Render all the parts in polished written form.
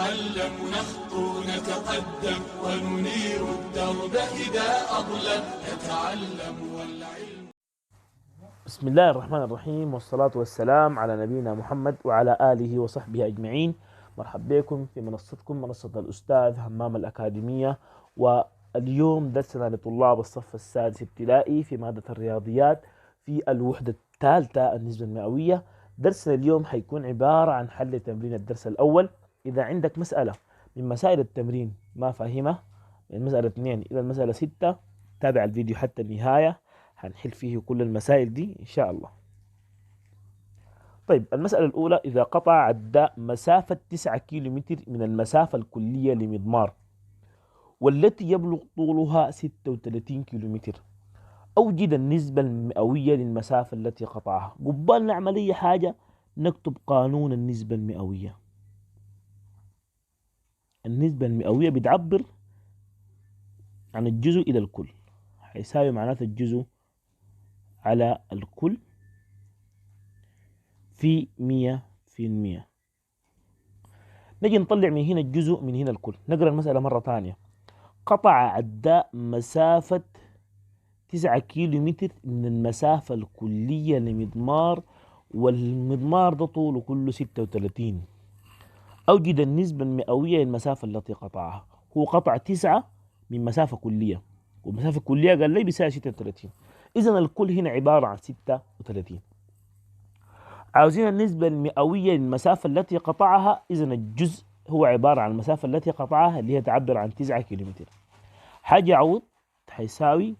نتعلم نخطو نتقدم وننير الدرب إذا أظلم نتعلم والعلم. بسم الله الرحمن الرحيم، والصلاة والسلام على نبينا محمد وعلى آله وصحبه أجمعين. مرحبا بكم في منصتكم منصة الأستاذ همام الأكاديمية. واليوم درسنا لطلاب الصف السادس ابتدائي في مادة الرياضيات في الوحدة الثالثة النسبة المئوية. درسنا اليوم حيكون عبارة عن حل تمرين الدرس الأول. إذا عندك مسألة من مسائل التمرين ما فاهمة من المسألة 2 إلى المسألة 6 تابع الفيديو حتى النهاية، هنحل فيه كل المسائل دي إن شاء الله. طيب المسألة الأولى: إذا قطع عداء مسافة 9 كيلومتر من المسافة الكلية لمضمار والتي يبلغ طولها 36 كيلومتر، أوجد النسبة المئوية للمسافة التي قطعها. قبل نعمل أي حاجة نكتب قانون النسبة المئوية. النسبة المئوية بتعبر عن الجزء إلى الكل، هيساوي معناته الجزء على الكل في 100%. نجي نطلع من هنا الجزء من هنا الكل. نقرأ المسألة مرة ثانية. قطع عداء مسافة 9 كيلومتر من المسافة الكلية لمضمار، والمضمار ده طوله كله 36. أوجد النسبة المئوية للمسافة التي قطعها. هو قطع 9 من مسافة كلية، والمسافة الكلية قال لي بيساوي 36، إذن الكل هنا عبارة عن 36. عاوزين النسبة المئوية للمسافة التي قطعها، إذن الجزء هو عبارة عن المسافة التي قطعها اللي هي تعبر عن 9 كيلومتر. حاجة عوض حيساوي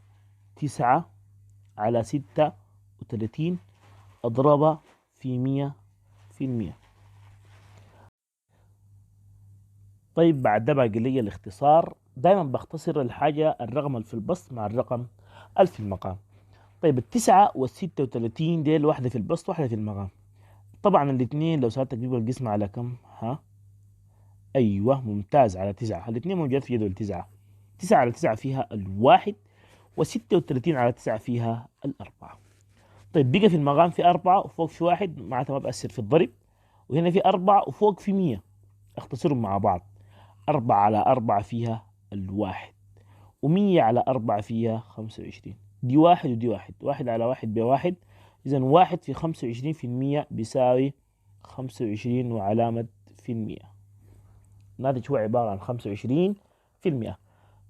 9 على 36 أضربها في 100%. طيب بعد ده باقي لي الاختصار. دائما بختصر الحاجة الرقم اللي في البسط مع الرقم اللي في المقام. طيب التسعة وال36 ديل واحدة في البسط واحدة في المقام. طبعا الاثنين لو سألتك بيبقى القسم على كم؟ ايوه ممتاز، على 9. الاثنين موجودات في جدول 9. 9 على 9 فيها الواحد، و36 على 9 فيها الأربعة. طيب بقى في المقام في 4 وفوق في واحد، معناتها ما بأثر في الضرب، وهنا في 4 وفوق في 100، اختصرهم مع بعض. 4 على 4 فيها الواحد، و100 على 4 فيها 25. دي واحد ودي واحد، واحد على واحد بواحد، إذا واحد في 25% بيساوي 25 وعلامة في المية. الناتج هو عبارة عن 25%.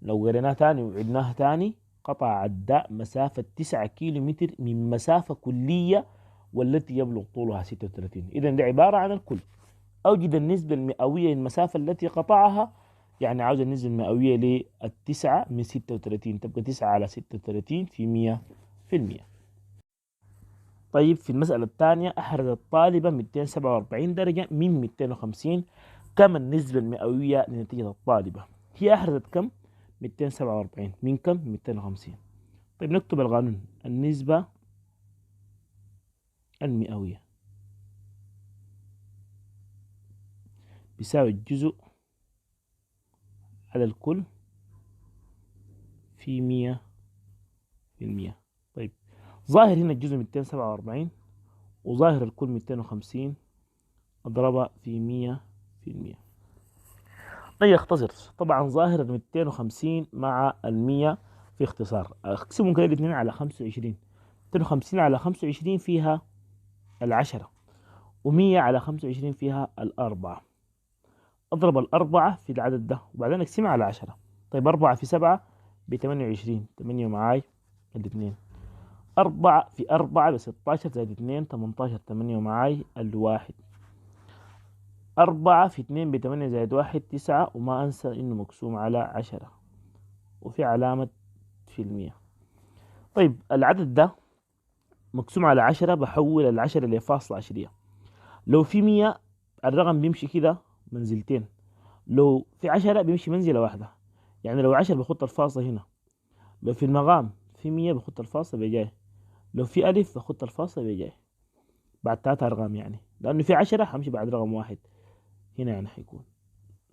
لو قريناه تاني وعدناه تاني: قطع عداء مسافة 9 كيلومتر من مسافة كلية والتي يبلغ طولها 36. إذا دي عبارة عن الكل. أوجد النسبة المئوية للمسافة التي قطعها، يعني عاوز النسبة المئوية للتسعة من 36، تبقى 9 على 36 في 100%. طيب في المسألة الثانية: أحرز الطالبة 247 درجة من 250. كم النسبة المئوية لنتيجة الطالبة؟ هي أحرزت كم؟ 247 من كم؟ 250. طيب نكتب القانون. النسبة المئوية بيساوي الجزء على الكل في 100%. طيب ظاهر هنا الجزء 247 وظاهر الكل 250، اضربها في 100%. طيب اختصر. طبعا ظاهر 250 مع 100 في اختصار، اقسمهم كده الاثنين على 25. 250 على 25 فيها 10، و100 على 25 فيها 4. اضرب 4 في العدد ده وبعدين اقسمها على 10. طيب 4 في 7 ب 28، 8 معاي الاثنين. 4 في 4 ب 16 زائد 2 18، 8 معاي الواحد. 4 في 2 ب8 زائد 1 9، وما أنسى إنه مقسوم على 10 وفي علامة في المية. طيب العدد ده مقسوم على 10، بحول العشرة لفاصلة عشرية. لو في 100 الرقم بيمشي كده منزلتين، لو في 10 بيمشي منزلة واحدة. يعني لو 10 بخط الفاصلة هنا، لو في المقام في 100 بخط الفاصلة بجاي، لو في ألف بخط الفاصلة بجاي بعد 3 أرقام، يعني لأنه في 10 همشي بعد رقم واحد هنا، يعني حيكون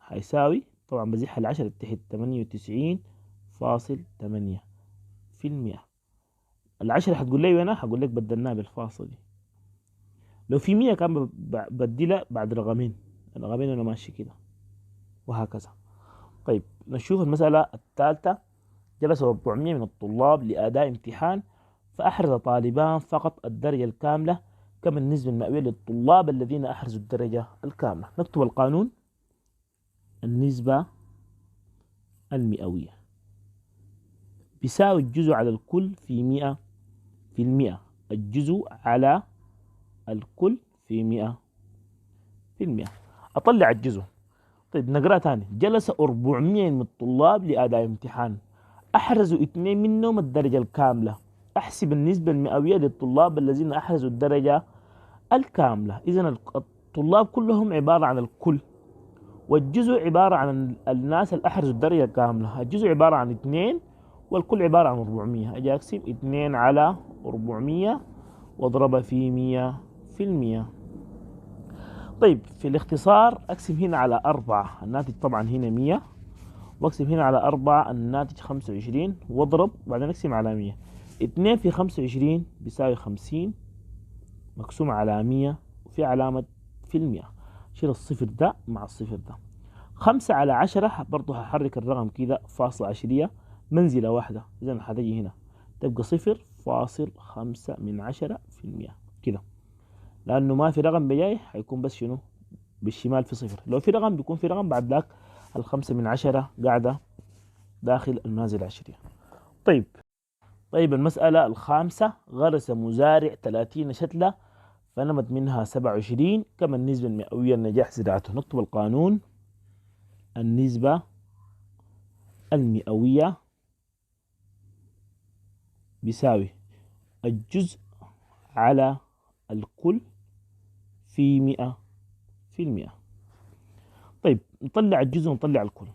هيساوي، طبعا بزيح العشرة تحت، 98.8%. العشرة هتقول لي وين؟ هقول لك بدلناها بالفاصلة دي. لو في 100 كان بديلها بعد رقمين، الرقمين انا ماشي كده. وهكذا. طيب نشوف المسألة الثالثة. جلس 400 من الطلاب لأداء امتحان، فأحرز طالبان فقط الدرجة الكاملة، كم النسبة المئوية للطلاب الذين أحرزوا الدرجة الكاملة؟ نكتب القانون. النسبة المئوية بيساوي الجزء على الكل في 100 في المئة. الجزء على الكل في 100 في المئة. أطلع الجزء. طيب نقرأ تاني. جلس 400 من الطلاب لأداء امتحان، أحرزوا 2 منهم الدرجة الكاملة، أحسب النسبة المئوية للطلاب الذين أحرزوا الدرجة الكاملة. إذن الطلاب كلهم عبارة عن الكل، والجزء عبارة عن الناس اللي أحرزوا الدرجة الكاملة. الجزء عبارة عن 2 والكل عبارة عن 400. أجي أقسم 2 على 400 واضربها في 100 في المئة. طيب في الاختصار أقسم هنا على 4، الناتج طبعا هنا 100، واقسم هنا على 4 الناتج 25، واضرب بعدين اقسم على 100. 2 في 25 بيساوي 50 مقسوم على 100 وفي علامة في المئة. شيل الصفر ده مع الصفر ده. 5 على 10 برضو هحرك الرقم كده فاصلة عشرية منزلة واحدة، إذن هتجي هنا تبقى 0.5 كده، لأنه ما في رقم بجاي هيكون بس شنو بالشمال في صفر. لو في رقم بيكون في رقم بعد ذاك 5/10 قاعدة داخل المنازل العشرية. طيب المسألة الخامسة. غرس مزارع 30 شتلة فنمت منها 27، كما النسبة المئوية لنجاح زراعته؟ نكتب القانون. النسبة المئوية بيساوي الجزء على الكل في 100 في المئة. طيب نطلع الجزء ونطلع الكل.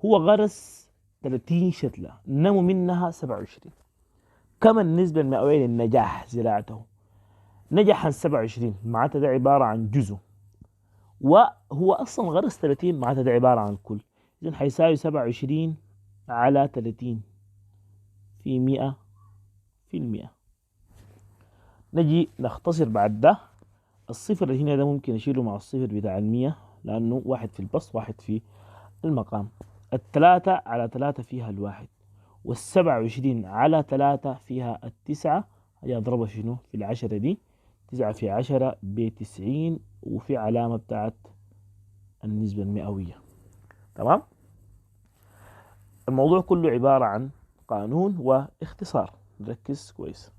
هو غرس 30 شتلة نمو منها 27، كما النسبة المئوية للنجاح زراعته؟ نجح عن 27 معناتها ده عبارة عن جزء، وهو أصلا غرس 30 معناتها ده عبارة عن الكل. إذن حيساوي 27 على 30 في 100 في المئة. نجي نختصر بعد ده. الصفر اللي هنا ده ممكن أشيله مع الصفر بتاع 100 لأنه واحد في البسط واحد في المقام. 3 على 3 فيها 1، 27 على 3 فيها 9. هي أضربها شنو في 10 دي؟ 9 في 10 ب90، وفي علامة بتاعت النسبة المئوية. تمام. الموضوع كله عبارة عن قانون واختصار، نركز كويس.